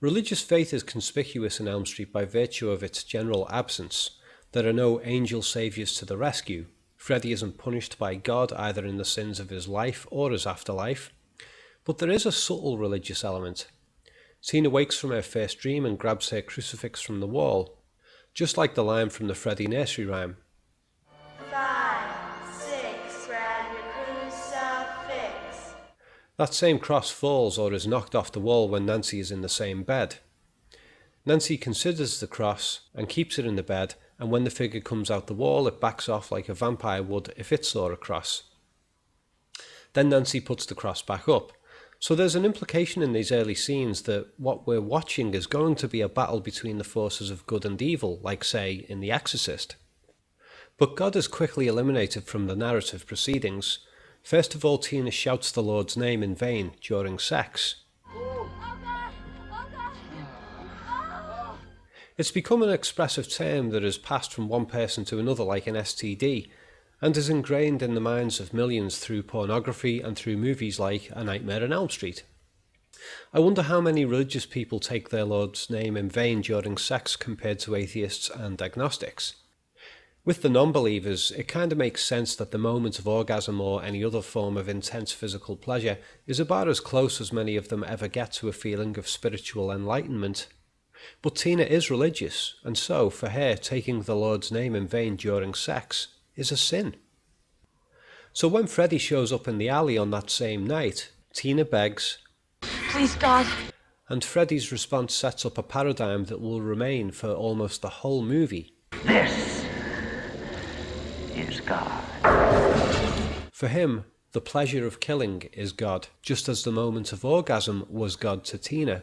Religious faith is conspicuous in Elm Street by virtue of its general absence. There are no angel saviours to the rescue. Freddy isn't punished by God either in the sins of his life or his afterlife. But there is a subtle religious element. Tina wakes from her first dream and grabs her crucifix from the wall, just like the line from the Freddy nursery rhyme. 5, 6, grab your crucifix. That same cross falls or is knocked off the wall when Nancy is in the same bed. Nancy considers the cross and keeps it in the bed, and when the figure comes out the wall it backs off like a vampire would if it saw a cross. Then Nancy puts the cross back up. So there's an implication in these early scenes that what we're watching is going to be a battle between the forces of good and evil, like say in The Exorcist. But God is quickly eliminated from the narrative proceedings. First of all, Tina shouts the Lord's name in vain during sex. It's become an expressive term that has passed from one person to another like an STD, and is ingrained in the minds of millions through pornography and through movies like A Nightmare on Elm Street. I wonder how many religious people take their Lord's name in vain during sex compared to atheists and agnostics. With the non-believers, it kind of makes sense that the moment of orgasm or any other form of intense physical pleasure is about as close as many of them ever get to a feeling of spiritual enlightenment. But Tina is religious, and so, for her, taking the Lord's name in vain during sex is a sin. So when Freddy shows up in the alley on that same night, Tina begs, Please, God. and Freddy's response sets up a paradigm that will remain for almost the whole movie. This is God. For him, the pleasure of killing is God, just as the moment of orgasm was God to Tina.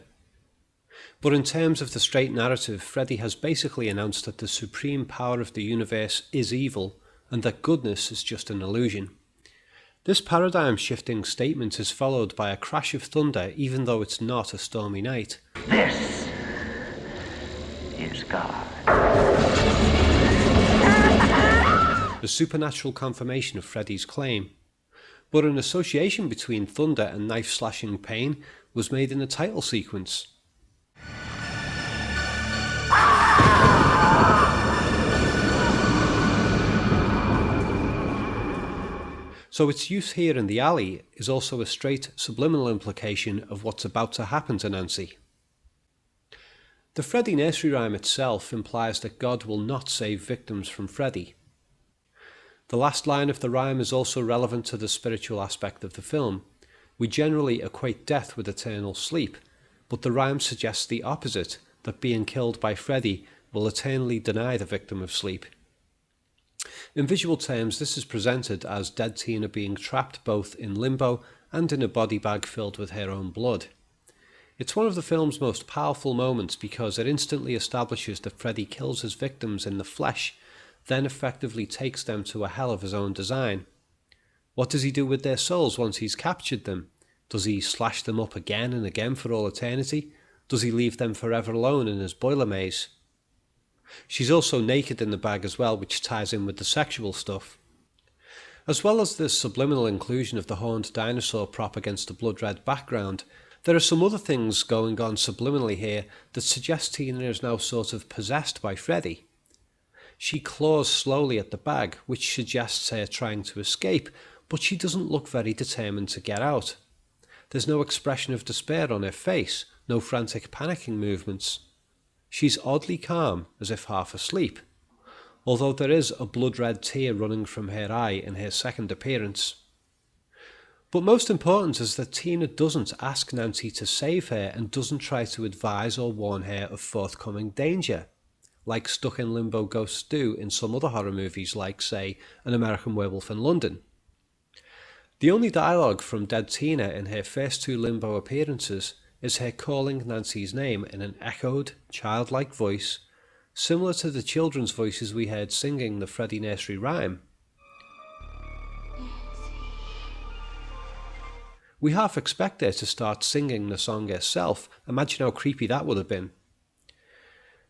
But in terms of the straight narrative, Freddy has basically announced that the supreme power of the universe is evil, and that goodness is just an illusion. This paradigm-shifting statement is followed by a crash of thunder even though it's not a stormy night. This is God. The supernatural confirmation of Freddy's claim. But an association between thunder and knife-slashing pain was made in the title sequence. So its use here in the alley is also a straight subliminal implication of what's about to happen to Nancy. The Freddy nursery rhyme itself implies that God will not save victims from Freddy. The last line of the rhyme is also relevant to the spiritual aspect of the film. We generally equate death with eternal sleep, but the rhyme suggests the opposite, that being killed by Freddy will eternally deny the victim of sleep. In visual terms, this is presented as dead Tina being trapped both in limbo and in a body bag filled with her own blood. It's one of the film's most powerful moments because it instantly establishes that Freddy kills his victims in the flesh, then effectively takes them to a hell of his own design. What does he do with their souls once he's captured them? Does he slash them up again and again for all eternity? Does he leave them forever alone in his boiler maze? She's also naked in the bag as well, which ties in with the sexual stuff. As well as the subliminal inclusion of the horned dinosaur prop against the blood-red background, there are some other things going on subliminally here that suggest Tina is now sort of possessed by Freddy. She claws slowly at the bag, which suggests her trying to escape, but she doesn't look very determined to get out. There's no expression of despair on her face, no frantic panicking movements. She's oddly calm, as if half asleep, although there is a blood-red tear running from her eye in her second appearance. But most important is that Tina doesn't ask Nancy to save her and doesn't try to advise or warn her of forthcoming danger, like stuck in limbo ghosts do in some other horror movies like, say, An American Werewolf in London. The only dialogue from dead Tina in her first two limbo appearances is her calling Nancy's name in an echoed, childlike voice, similar to the children's voices we heard singing the Freddy nursery rhyme. We half expect her to start singing the song herself. Imagine how creepy that would have been.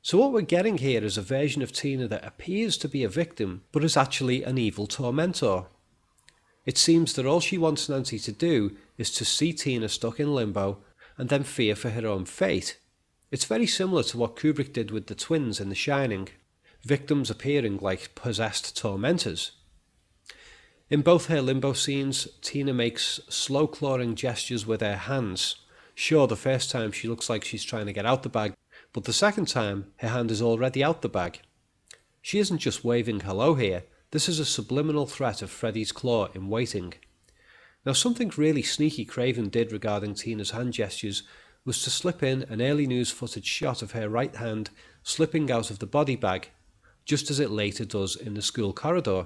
So what we're getting here is a version of Tina that appears to be a victim, but is actually an evil tormentor. It seems that all she wants Nancy to do is to see Tina stuck in limbo and then fear for her own fate. It's very similar to what Kubrick did with the twins in The Shining, victims appearing like possessed tormentors. In both her limbo scenes, Tina makes slow clawing gestures with her hands. Sure, the first time she looks like she's trying to get out the bag, but the second time her hand is already out the bag. She isn't just waving hello here, this is a subliminal threat of Freddy's claw in waiting. Now, something really sneaky Craven did regarding Tina's hand gestures was to slip in an early news footage shot of her right hand slipping out of the body bag, just as it later does in the school corridor.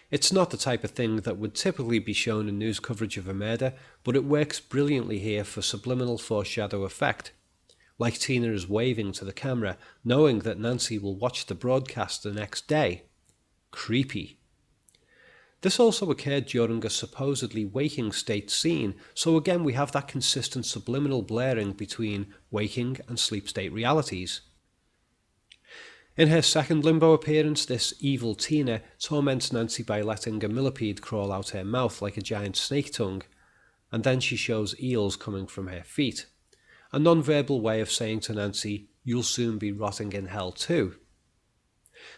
It's not the type of thing that would typically be shown in news coverage of a murder, but it works brilliantly here for subliminal foreshadow effect. Like Tina is waving to the camera, knowing that Nancy will watch the broadcast the next day. Creepy. This also occurred during a supposedly waking state scene, so again we have that consistent subliminal blurring between waking and sleep state realities. In her second limbo appearance, this evil Tina torments Nancy by letting a millipede crawl out her mouth like a giant snake tongue, and then she shows eels coming from her feet. A non-verbal way of saying to Nancy, "You'll soon be rotting in hell too."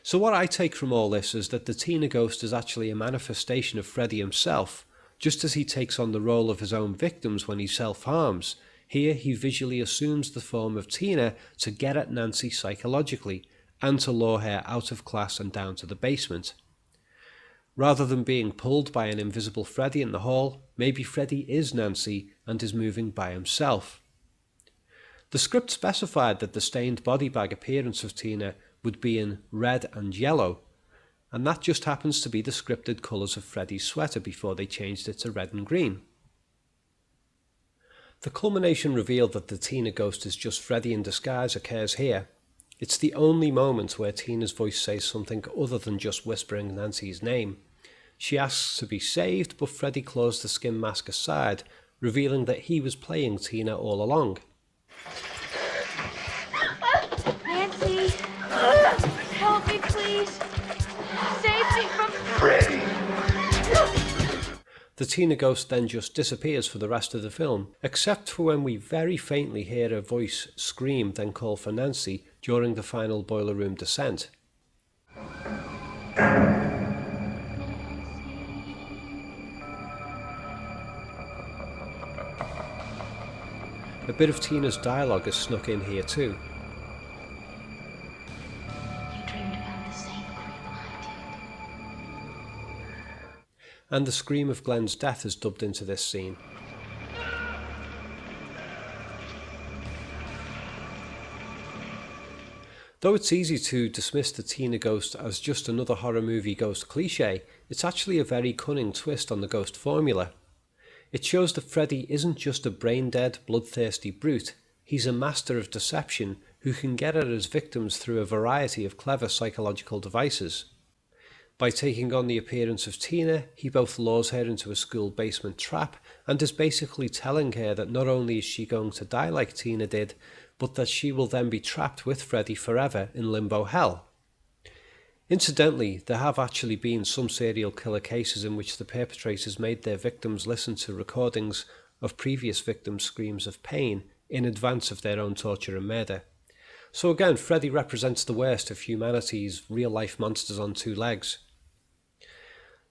So what I take from all this is that the Tina ghost is actually a manifestation of Freddy himself. Just as he takes on the role of his own victims when he self-harms, here he visually assumes the form of Tina to get at Nancy psychologically, and to lure her out of class and down to the basement. Rather than being pulled by an invisible Freddy in the hall, maybe Freddy is Nancy and is moving by himself. The script specified that the stained body bag appearance of Tina would be in red and yellow, and that just happens to be the scripted colours of Freddy's sweater before they changed it to red and green. The culmination reveal that the Tina ghost is just Freddy in disguise occurs here. It's the only moment where Tina's voice says something other than just whispering Nancy's name. She asks to be saved, but Freddy claws the skin mask aside, revealing that he was playing Tina all along. Nancy, help me please. Save me from Freddy. The Tina ghost then just disappears for the rest of the film, except for when we very faintly hear her voice scream then call for Nancy during the final boiler room descent. A bit of Tina's dialogue is snuck in here too. You dreamed about the same creep I did. And the scream of Glenn's death is dubbed into this scene. Though it's easy to dismiss the Tina ghost as just another horror movie ghost cliché, it's actually a very cunning twist on the ghost formula. It shows that Freddy isn't just a brain-dead, bloodthirsty brute, he's a master of deception who can get at his victims through a variety of clever psychological devices. By taking on the appearance of Tina, he both lures her into a school basement trap and is basically telling her that not only is she going to die like Tina did, but that she will then be trapped with Freddy forever in limbo hell. Incidentally, there have actually been some serial killer cases in which the perpetrators made their victims listen to recordings of previous victims' screams of pain in advance of their own torture and murder. So again, Freddy represents the worst of humanity's real-life monsters on two legs.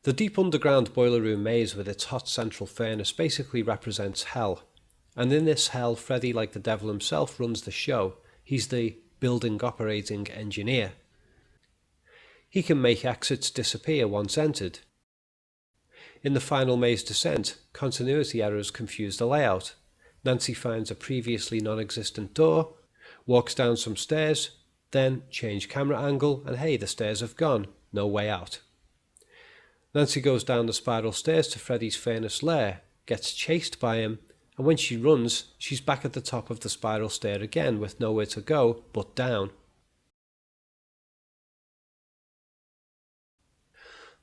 The deep underground boiler room maze with its hot central furnace basically represents hell. And in this hell, Freddy, like the devil himself, runs the show. He's the building operating engineer. He can make exits disappear once entered. In the final maze descent, continuity errors confuse the layout. Nancy finds a previously non-existent door, walks down some stairs, then change camera angle, and hey, the stairs have gone, no way out. Nancy goes down the spiral stairs to Freddy's furnace lair, gets chased by him, and when she runs, she's back at the top of the spiral stair again with nowhere to go but down.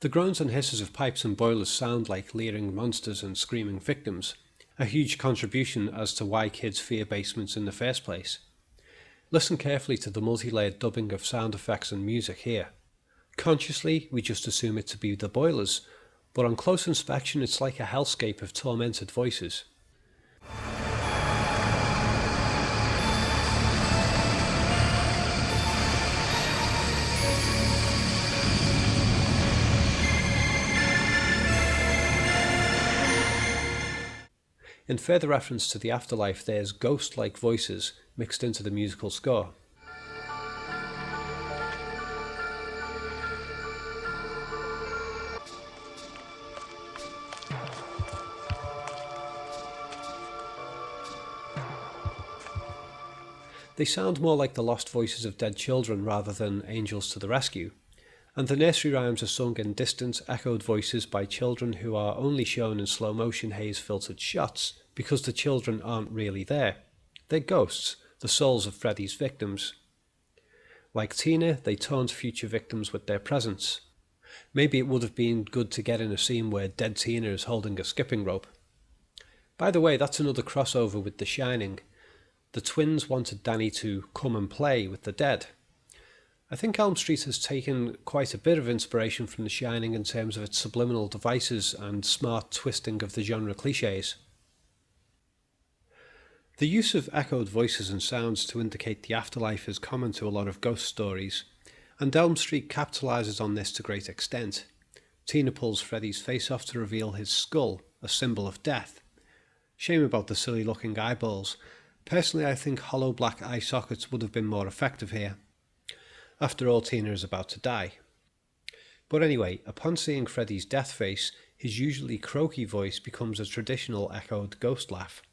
The groans and hisses of pipes and boilers sound like leering monsters and screaming victims, a huge contribution as to why kids fear basements in the first place. Listen carefully to the multi-layered dubbing of sound effects and music here. Consciously, we just assume it to be the boilers, but on close inspection it's like a hellscape of tormented voices. In further reference to the afterlife, there's ghost-like voices mixed into the musical score. They sound more like the lost voices of dead children rather than angels to the rescue, and the nursery rhymes are sung in distant, echoed voices by children who are only shown in slow-motion haze-filtered shots because the children aren't really there. They're ghosts, the souls of Freddy's victims. Like Tina, they taunt future victims with their presence. Maybe it would have been good to get in a scene where dead Tina is holding a skipping rope. By the way, that's another crossover with The Shining. The twins wanted Danny to come and play with the dead. I think Elm Street has taken quite a bit of inspiration from The Shining in terms of its subliminal devices and smart twisting of the genre cliches. The use of echoed voices and sounds to indicate the afterlife is common to a lot of ghost stories, and Elm Street capitalises on this to great extent. Tina pulls Freddy's face off to reveal his skull, a symbol of death. Shame about the silly looking eyeballs. Personally, I think hollow black eye sockets would have been more effective here. After all, Tina is about to die. But anyway, upon seeing Freddy's death face, his usually croaky voice becomes a traditional echoed ghost laugh.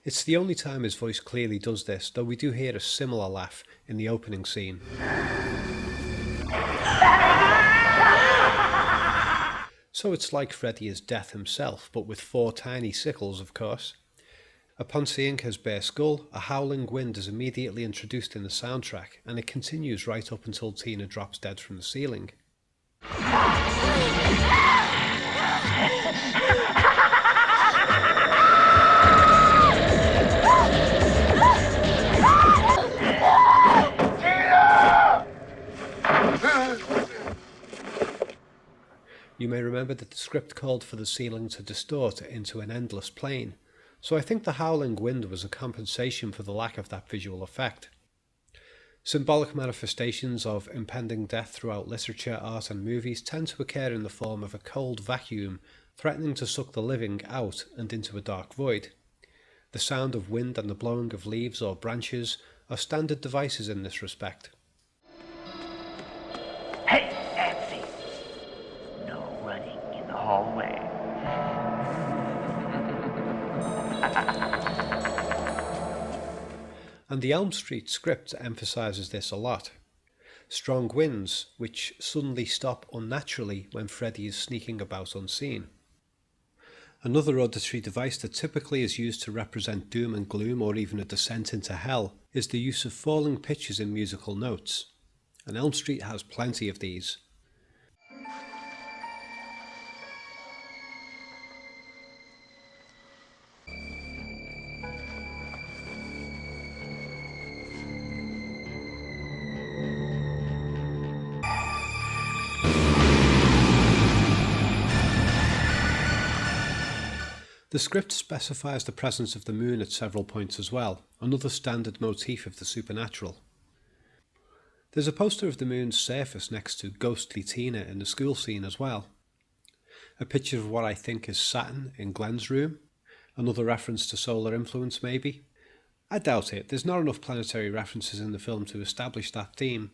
It's the only time his voice clearly does this, though we do hear a similar laugh in the opening scene. So it's like Freddy is death himself, but with 4 tiny sickles, of course. Upon seeing his bare skull, a howling wind is immediately introduced in the soundtrack, and it continues right up until Tina drops dead from the ceiling. You may remember that the script called for the ceiling to distort into an endless plane, so I think the howling wind was a compensation for the lack of that visual effect. Symbolic manifestations of impending death throughout literature, art and movies tend to occur in the form of a cold vacuum threatening to suck the living out and into a dark void. The sound of wind and the blowing of leaves or branches are standard devices in this respect. Hey, Nancy! No running in the hallway. And the Elm Street script emphasises this a lot. Strong winds, which suddenly stop unnaturally when Freddy is sneaking about unseen. Another auditory device that typically is used to represent doom and gloom or even a descent into hell is the use of falling pitches in musical notes. And Elm Street has plenty of these. The script specifies the presence of the moon at several points as well, another standard motif of the supernatural. There's a poster of the moon's surface next to ghostly Tina in the school scene as well. A picture of what I think is Saturn in Glenn's room, another reference to solar influence maybe. I doubt it, there's not enough planetary references in the film to establish that theme,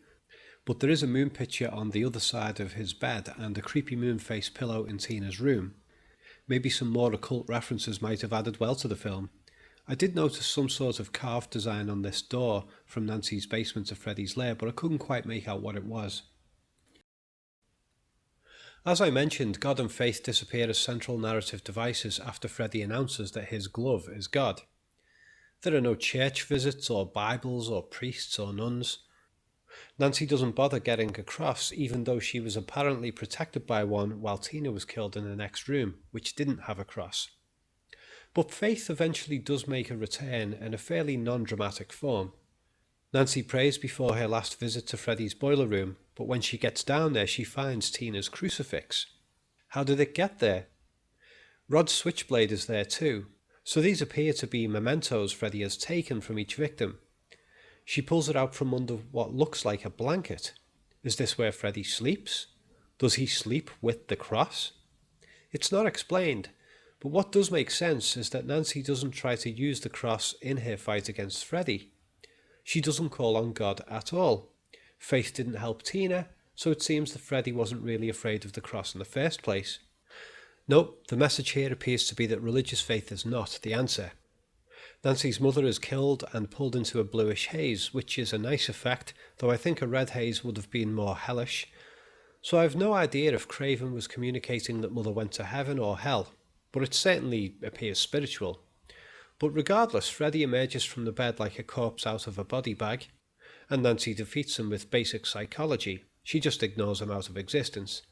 but there is a moon picture on the other side of his bed and a creepy moon face pillow in Tina's room. Maybe some more occult references might have added well to the film. I did notice some sort of carved design on this door from Nancy's basement to Freddy's lair, but I couldn't quite make out what it was. As I mentioned, God and faith disappear as central narrative devices after Freddy announces that his glove is God. There are no church visits or Bibles or priests or nuns. Nancy doesn't bother getting a cross, even though she was apparently protected by one while Tina was killed in the next room, which didn't have a cross. But faith eventually does make a return in a fairly non-dramatic form. Nancy prays before her last visit to Freddy's boiler room, but when she gets down there she finds Tina's crucifix. How did it get there? Rod's switchblade is there too, so these appear to be mementos Freddy has taken from each victim. She pulls it out from under what looks like a blanket. Is this where Freddy sleeps? Does he sleep with the cross? It's not explained, but what does make sense is that Nancy doesn't try to use the cross in her fight against Freddy. She doesn't call on God at all. Faith didn't help Tina, so it seems that Freddy wasn't really afraid of the cross in the first place. No, the message here appears to be that religious faith is not the answer. Nancy's mother is killed and pulled into a bluish haze, which is a nice effect, though I think a red haze would have been more hellish. So I have no idea if Craven was communicating that Mother went to heaven or hell, but it certainly appears spiritual. But regardless, Freddy emerges from the bed like a corpse out of a body bag, and Nancy defeats him with basic psychology. She just ignores him out of existence.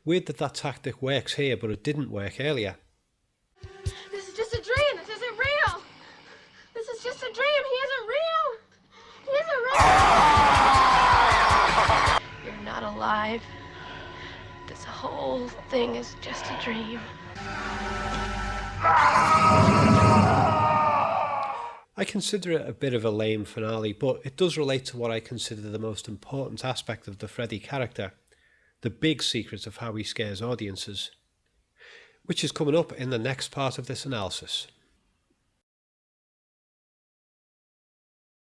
Weird that that tactic works here, but it didn't work earlier. This is just a dream. This isn't real. This is just a dream. He isn't real. He isn't real. You're not alive. This whole thing is just a dream. I consider it a bit of a lame finale, but it does relate to what I consider the most important aspect of the Freddy character, the big secret of how he scares audiences, which is coming up in the next part of this analysis.